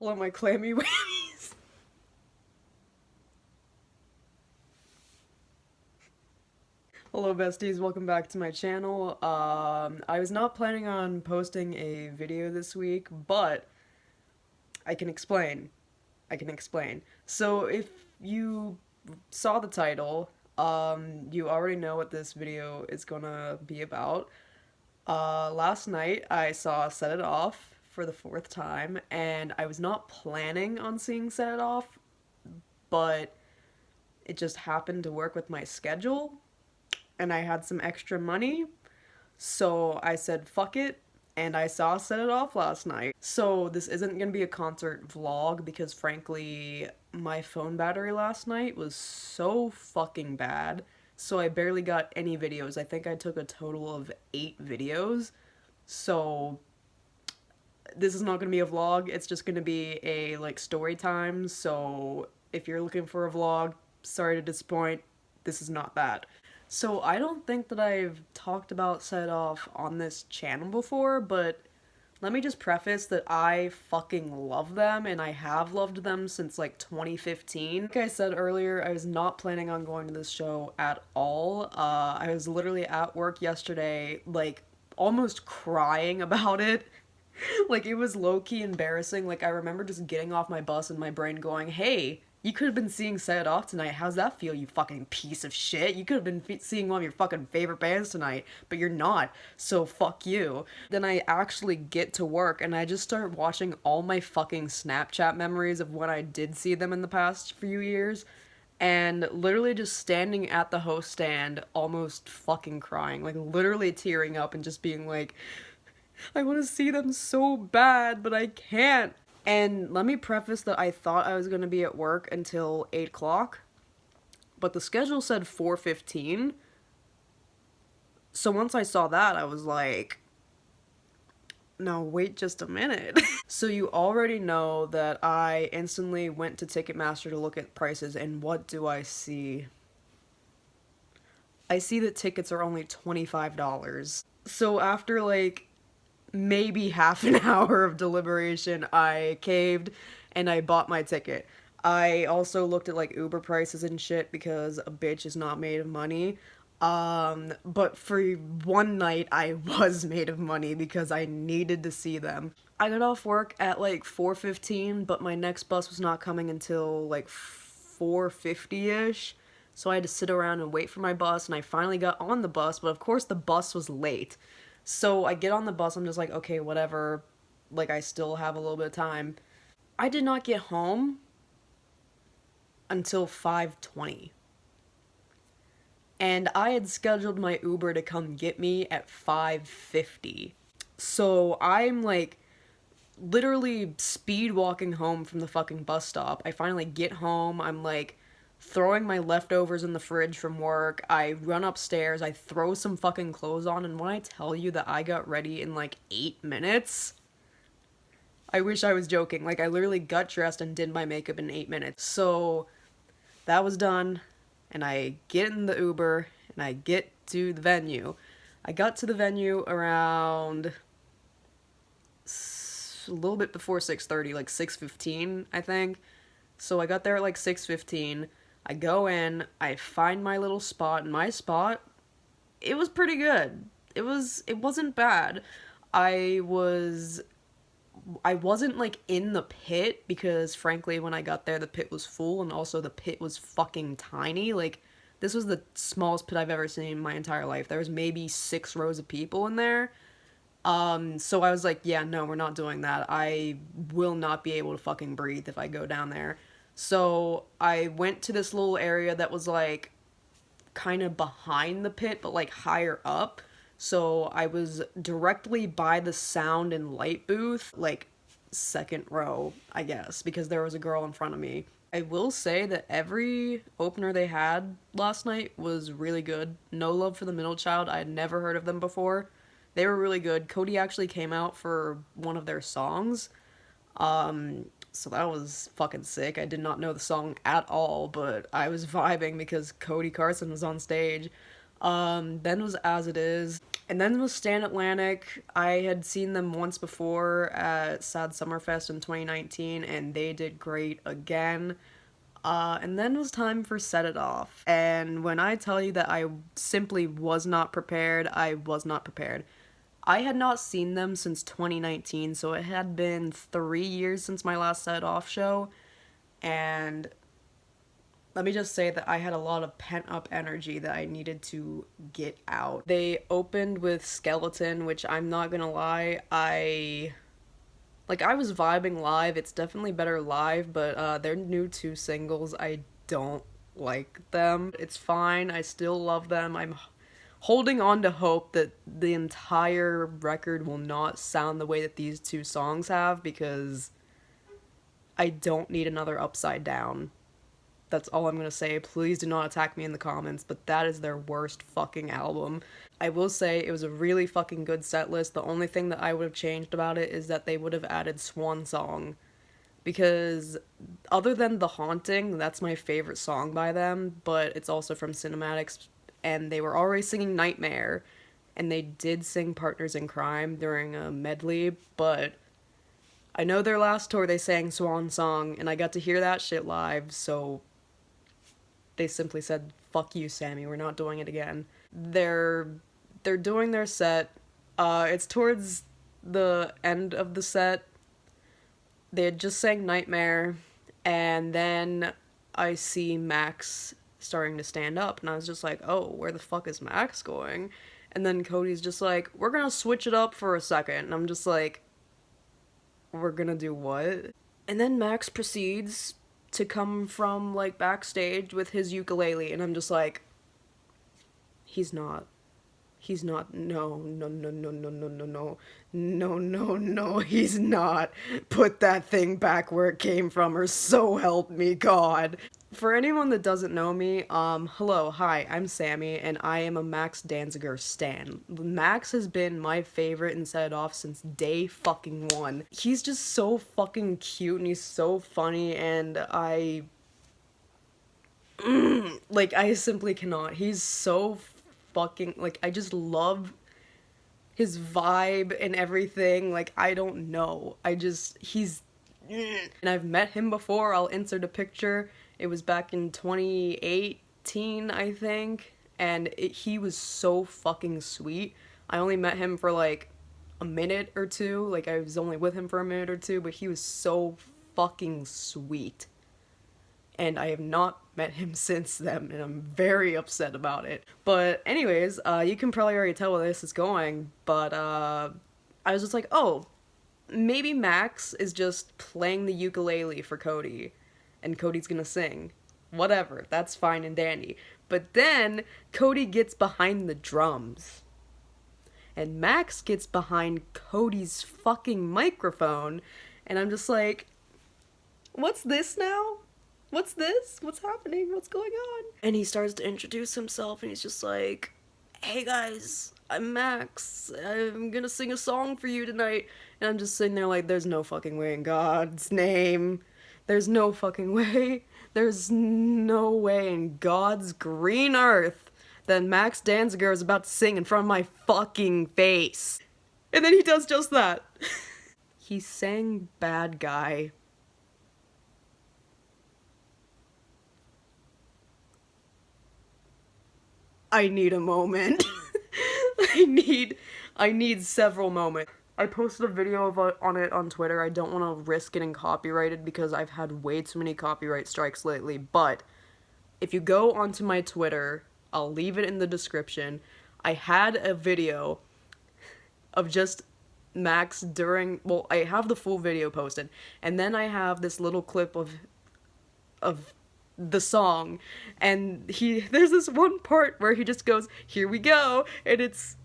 Hello, my clammy whammies. Hello, besties. Welcome back to my channel. I was not planning on posting a video this week, but I can explain. So, if you saw the title, you already know what this video is gonna be about. Last night I saw Set It Off for the fourth time, and I was not planning on seeing Set It Off, but it just happened to work with my schedule and I had some extra money. So I said, fuck it. And I saw Set It Off last night. So this isn't gonna be a concert vlog because frankly, my phone battery last night was so fucking bad. So I barely got any videos. I think I took a total of 8 videos. So this is not gonna be a vlog. It's just gonna be a like story time. So if you're looking for a vlog, sorry to disappoint. This is not that. So I don't think that I've talked about Set Off on this channel before, but let me just preface that I fucking love them and I have loved them since like 2015. Like I said earlier, I was not planning on going to this show at all. I was literally at work yesterday, like almost crying about it. Like it was low-key embarrassing. Like I remember just getting off my bus and my brain going, hey, you could have been seeing Set It Off tonight. How's that feel, you fucking piece of shit? You could have been seeing one of your fucking favorite bands tonight, but you're not, so fuck you. Then I actually get to work and I just start watching all my fucking Snapchat memories of when I did see them in the past few years, and literally just standing at the host stand almost fucking crying, like literally tearing up and just being like, I want to see them so bad, but I can't. And let me preface that I thought I was going to be at work until 8 o'clock, but the schedule said 4:15. So once I saw that, I was like, no, wait just a minute. So you already know that I instantly went to Ticketmaster to look at prices, and what do I see? I see that tickets are only $25. So after like maybe half an hour of deliberation, I caved and I bought my ticket. I also looked at like Uber prices and shit because a bitch is not made of money. But for one night I was made of money because I needed to see them. I got off work at like 4:15, but my next bus was not coming until like 4:50ish. So I had to sit around and wait for my bus, and I finally got on the bus, but of course the bus was late. So I get on the bus, I'm just like, okay, whatever. Like, I still have a little bit of time. I did not get home until 5:20. And I had scheduled my Uber to come get me at 5:50. So I'm like literally speed walking home from the fucking bus stop. I finally get home. I'm like throwing my leftovers in the fridge from work. I run upstairs. I throw some fucking clothes on. And when I tell you that I got ready in like 8 minutes, I wish I was joking. Like, I literally got dressed and did my makeup in 8 minutes. So that was done. And I get in the Uber and I get to the venue. I got to the venue around a little bit before 6:30, like 6:15, I think. So I got there at like 6:15. I go in, I find my little spot, and my spot, it was pretty good. It wasn't bad. I was I wasn't like in the pit because frankly when I got there the pit was full, and also the pit was fucking tiny. Like this was the smallest pit I've ever seen in my entire life. There was maybe 6 rows of people in there. So I was like, yeah, no, we're not doing that. I will not be able to fucking breathe if I go down there. So I went to this little area that was like kind of behind the pit, but like higher up. So I was directly by the sound and light booth, like second row, I guess, because there was a girl in front of me. I will say that every opener they had last night was really good. No Love for the Middle Child, I had never heard of them before. They were really good. Cody actually came out for one of their songs. So that was fucking sick. I did not know the song at all, but I was vibing because Cody Carson was on stage. Then was As It Is. And then was Stan Atlantic. I had seen them once before at Sad Summerfest in 2019, and they did great again. And then it was time for Set It Off. And when I tell you that I simply was not prepared, I was not prepared. I had not seen them since 2019, so it had been 3 years since my last Set It Off show. And let me just say that I had a lot of pent-up energy that I needed to get out. They opened with Skeleton, which I'm not gonna lie, I was vibing live. It's definitely better live, but their new 2 singles, I don't like them. It's fine, I still love them. I'm holding on to hope that the entire record will not sound the way that these 2 songs have, because I don't need another Upside Down. That's all I'm gonna say. Please do not attack me in the comments, but that is their worst fucking album. I will say it was a really fucking good set list. The only thing that I would have changed about it is that they would have added Swan Song. Because other than The Haunting, that's my favorite song by them, but it's also from Cinematics, and they were already singing Nightmare, and they did sing Partners in Crime during a medley, but I know their last tour they sang Swan Song, and I got to hear that shit live, so they simply said, fuck you, Sammy, we're not doing it again. They're doing their set. It's towards the end of the set. They had just sang Nightmare, and then I see Max starting to stand up, and I was just like, oh, where the fuck is Max going? And then Cody's just like, we're gonna switch it up for a second, and I'm just like, we're gonna do what? And then Max proceeds to come from, like, backstage with his ukulele, and I'm just like, he's not, no, he's not. Put that thing back where it came from, or so help me God. For anyone that doesn't know me, hello, hi, I'm Sammy, and I am a Max Danziger stan. Max has been my favorite in Set It Off since day fucking one. He's just so fucking cute, and he's so funny, and I simply cannot. He's so fucking, I just love his vibe and everything. I don't know. He's, and I've met him before. I'll insert a picture. It was back in 2018, I think, and he was so fucking sweet. I only met him for, a minute or two. I was only with him for a minute or two, but he was so fucking sweet. And I have not met him since then, and I'm very upset about it. But anyways, you can probably already tell where this is going, but I was just like, oh, maybe Max is just playing the ukulele for Cody, and Cody's gonna sing. Whatever, that's fine and dandy. But then, Cody gets behind the drums. And Max gets behind Cody's fucking microphone, and I'm just like, what's this now? What's this? What's happening? What's going on? And he starts to introduce himself, and he's just like, hey guys, I'm Max. I'm gonna sing a song for you tonight. And I'm just sitting there like, there's no fucking way in God's name. There's no fucking way. There's no way in God's green earth that Max Danziger is about to sing in front of my fucking face. And then he does just that. He sang Bad Guy. I need a moment. I need several moments. I posted a video on it on Twitter. I don't want to risk getting copyrighted because I've had way too many copyright strikes lately, but if you go onto my Twitter, I'll leave it in the description. I had a video of just Max during, well, I have the full video posted, and then I have this little clip of the song, and there's this one part where he just goes, here we go, and it's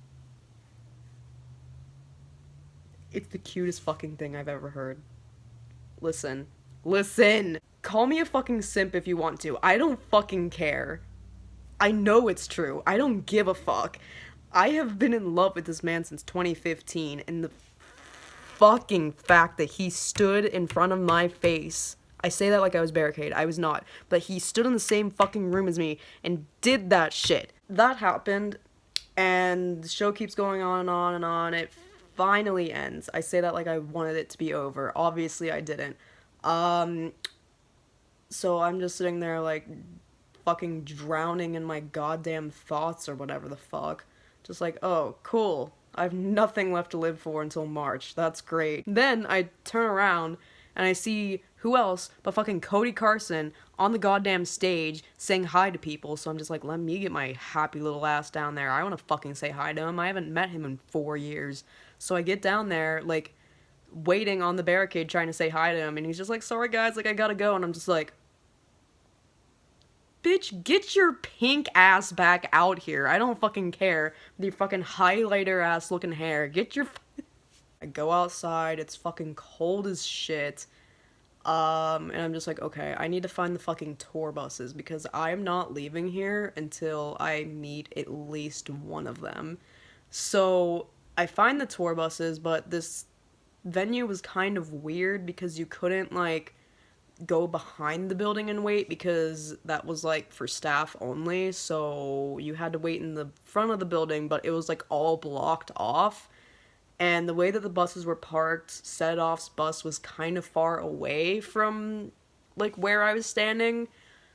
the cutest fucking thing I've ever heard. Listen. Call me a fucking simp if you want to. I don't fucking care. I know it's true. I don't give a fuck. I have been in love with this man since 2015, and the fucking fact that he stood in front of my face, I say that like I was barricade. I was not. But he stood in the same fucking room as me and did that shit. That happened, and the show keeps going on and on and on. It finally ends. I say that like I wanted it to be over. Obviously, I didn't. So I'm just sitting there like fucking drowning in my goddamn thoughts or whatever the fuck. Just like, oh, cool. I have nothing left to live for until March. That's great. Then I turn around and I see who else but fucking Cody Carson on the goddamn stage saying hi to people. So I'm just like, let me get my happy little ass down there. I want to fucking say hi to him. I haven't met him in 4 years. So I get down there, like, waiting on the barricade trying to say hi to him. And he's just like, sorry guys, like, I gotta go. And I'm just like, bitch, get your pink ass back out here. I don't fucking care with your fucking highlighter ass looking hair. Get your... I go outside, it's fucking cold as shit. And I'm just like, okay, I need to find the fucking tour buses because I'm not leaving here until I meet at least one of them. So I find the tour buses, but this venue was kind of weird because you couldn't, like, go behind the building and wait because that was like for staff only, so you had to wait in the front of the building, but it was like all blocked off. And the way that the buses were parked, Set Off's bus was kind of far away from like where I was standing.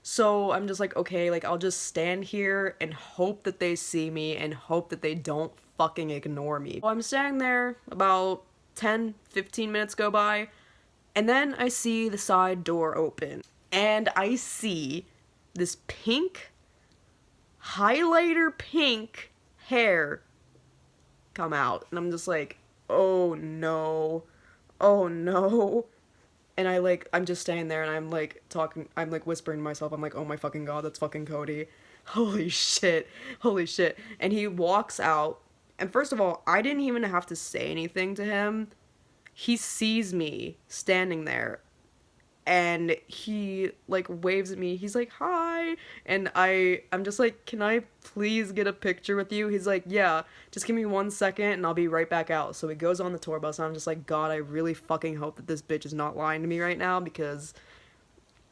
So I'm just like, okay, like I'll just stand here and hope that they see me and hope that they don't fucking ignore me. Well, I'm standing there, about 10-15 minutes go by. And then I see the side door open, and I see this pink, highlighter pink hair come out. And I'm just like, oh no, oh no. And I'm just standing there and I'm like talking, I'm like whispering to myself, I'm like, oh my fucking god, that's fucking Cody. Holy shit, holy shit. And he walks out, and first of all, I didn't even have to say anything to him. He sees me standing there and he like waves at me. He's like, hi. And I'm just like, can I please get a picture with you? He's like, yeah, just give me 1 second and I'll be right back out. So he goes on the tour bus and I'm just like, God, I really fucking hope that this bitch is not lying to me right now because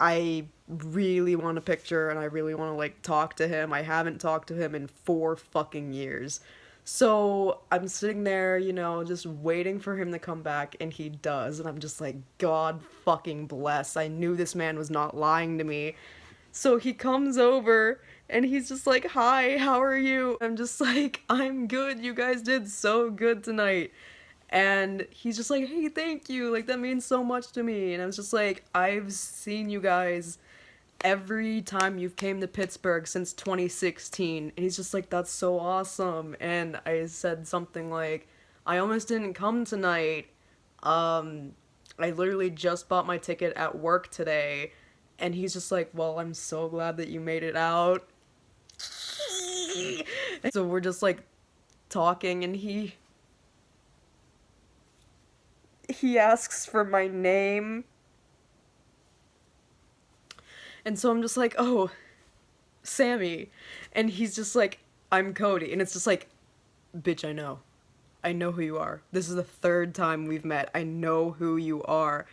I really want a picture and I really want to like talk to him. I haven't talked to him in 4 fucking years. So I'm sitting there, you know, just waiting for him to come back, and he does, and I'm just like, God fucking bless. I knew this man was not lying to me. So he comes over, and he's just like, hi, how are you? I'm just like, I'm good, you guys did so good tonight. And he's just like, hey, thank you, like, that means so much to me. And I was just like, I've seen you guys every time you've came to Pittsburgh since 2016. And he's just like, that's so awesome. And I said something like, I almost didn't come tonight. I literally just bought my ticket at work today. And he's just like, well, I'm so glad that you made it out. So we're just like talking, and he asks for my name. And so I'm just like, oh, Sammy. And he's just like, I'm Cody. And it's just like, bitch, I know. I know who you are. This is the 3rd time we've met. I know who you are.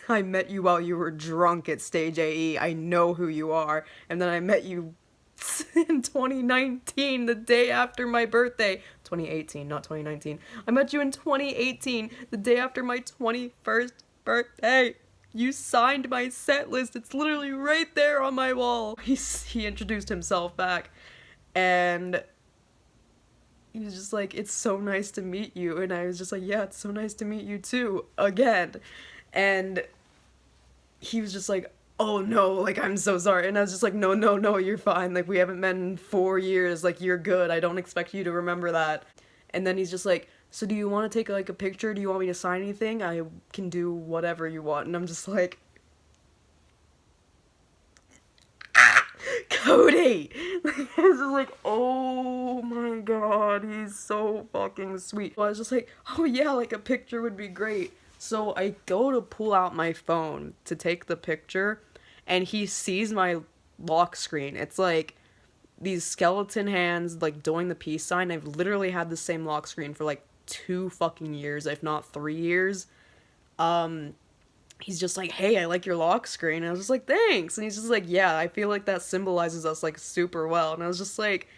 I met you while you were drunk at Stage AE. I know who you are. And then I met you in 2019, the day after my birthday. 2018, not 2019. I met you in 2018, the day after my 21st birthday. You signed my set list. It's literally right there on my wall. He introduced himself back, and he was just like, it's so nice to meet you. And I was just like, yeah, it's so nice to meet you too, again. And he was just like, oh no, like, I'm so sorry. And I was just like, no, you're fine. Like, we haven't met in 4 years. Like, you're good. I don't expect you to remember that. And then he's just like, so do you want to take like a picture? Do you want me to sign anything? I can do whatever you want. And I'm just like, Cody! I was just like, oh my god, he's so fucking sweet. So I was just like, oh yeah, like a picture would be great. So I go to pull out my phone to take the picture, and he sees my lock screen. It's like these skeleton hands like doing the peace sign. I've literally had the same lock screen for like 2 fucking years, if not 3 years. he's just like, hey, I like your lock screen. And I was just like, thanks. And he's just like, yeah, I feel like that symbolizes us like super well. And I was just like,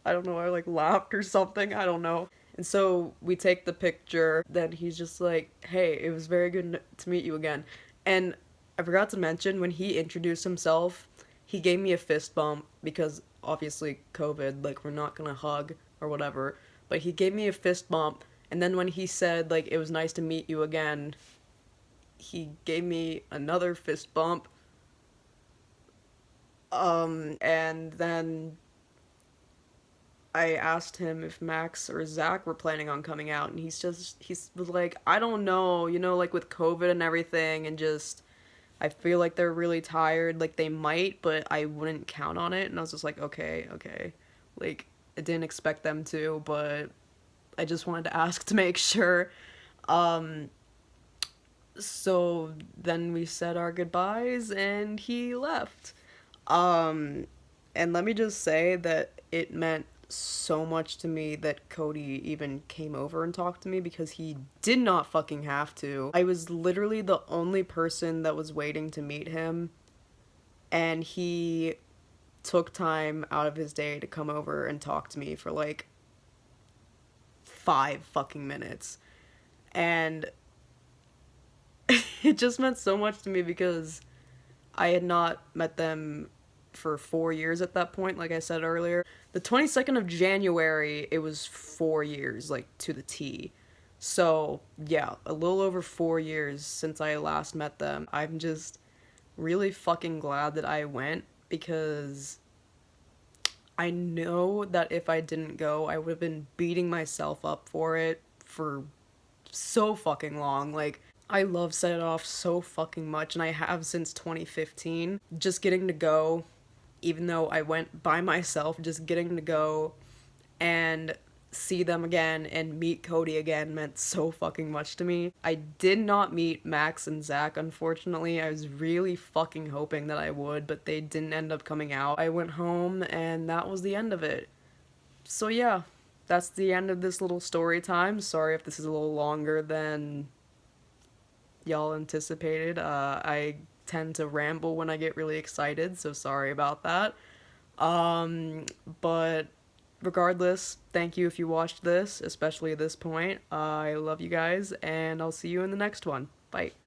I don't know, I like laughed or something. I don't know. And so we take the picture. Then he's just like, hey, it was very good to meet you again. And I forgot to mention, when he introduced himself, he gave me a fist bump because obviously COVID, like, we're not gonna hug or whatever. But he gave me a fist bump. And then when he said, like, it was nice to meet you again, he gave me another fist bump. And then I asked him if Max or Zach were planning on coming out, and he was like, I don't know, you know, like with COVID and everything, and just I feel like they're really tired, like they might, but I wouldn't count on it. And I was just like, okay, okay, like I didn't expect them to, but I just wanted to ask to make sure. Um, so then we said our goodbyes, and he left. Um, and let me just say that it meant so much to me that Cody even came over and talked to me because he did not fucking have to. I was literally the only person that was waiting to meet him, and he took time out of his day to come over and talk to me for like 5 fucking minutes. And it just meant so much to me because I had not met them for 4 years at that point, like I said earlier. The 22nd of January, it was 4 years, like to the T. So, yeah, a little over 4 years since I last met them. I'm just really fucking glad that I went because I know that if I didn't go, I would have been beating myself up for it for so fucking long. Like, I love Set It Off so fucking much, and I have since 2015. Just getting to go, even though I went by myself, just getting to go and see them again and meet Cody again meant so fucking much to me. I did not meet Max and Zach, unfortunately. I was really fucking hoping that I would, but they didn't end up coming out. I went home, and that was the end of it. So yeah, that's the end of this little story time. Sorry if this is a little longer than y'all anticipated. I tend to ramble when I get really excited, so sorry about that. But regardless, thank you if you watched this, especially at this point. I love you guys, and I'll see you in the next one. Bye.